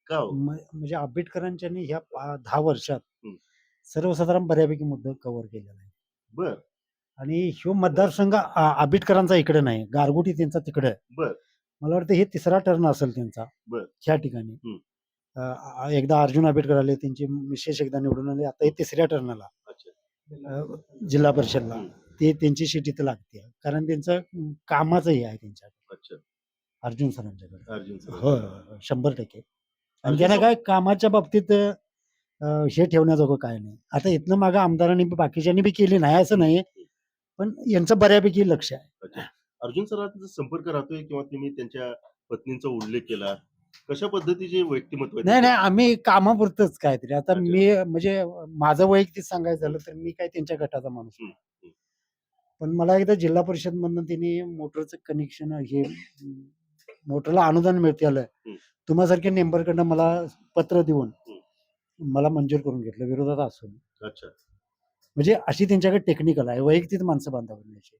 का हो? म्हणजे आंबेडकरांच्यानी ह्या 10 वर्षात हं. सर्वसाधारण बऱ्यापैकी मुद्दा कव्हर केलेला आहे. बरं, आणि ह्यो मतदारसंघ आंबेडकरांचा इकडे नाही, गारगोटी त्यांचा तिकडे आहे. बरं, मला वाटतं हे तिसरा टर्न असेल त्यांचा बरं. ह्या ठिकाणी. हं, एकदा अर्जुन आंबेडकर आले, त्यांचे मिसेस एकदा निवडून आले. आता हे हं. तिसऱ्या टर्नला अच्छा. जिल्हा परिषदला हं. ते त्यांची सीट इथं लागते. कारण त्यांचं कामाचं हे आहे त्यांच्याकडे, अच्छा. अर्जुन सरांच्याकडे. अर्जुन होय, सरांचं. होय, होय. 100% आणि अर्जुन त्यांना सर काय कामाच्या बाबतीत हे ठेवण्याजोगं काय नाही. आता इथनं मागं आमदारांनी बाकीच्यांनी बी केली नाही असं हं, नाही. हं. पण यांचं बऱ्यापैकी लक्ष आहे. अच्छा. अर्जुन सरांचा संपर्क राहतोय किंवा तुम्ही त्यांच्या पत्नींचा उल्लेख केला. कशा पद्धतीचे व्यक्तिमत्व आहे नाही, त्यांचं? नाही. आम्ही कामापुरतंच काहीतरी. आता अच्छा. मी म्हणजे माझं वैयक्तिक सांगायचं हं, झालं तर मी काही त्यांच्या गटाचा माणूस हं, नाही. हं. पण मला एकदा जिल्हा परिषदमधनं त्यांनी मोटरचं कनेक्शन हे मोटरला अनुदान मिळालं. हं, तुम्हासारख्या मेंबरकडनं मला पत्र देऊन हं. मला मंजूर करून घेतलं विरोधात असून. अच्छा. म्हणजे अशी त्यांच्याकडे टेक्निकल आहे. वैयक्तिक माणसं बांधा करण्याची.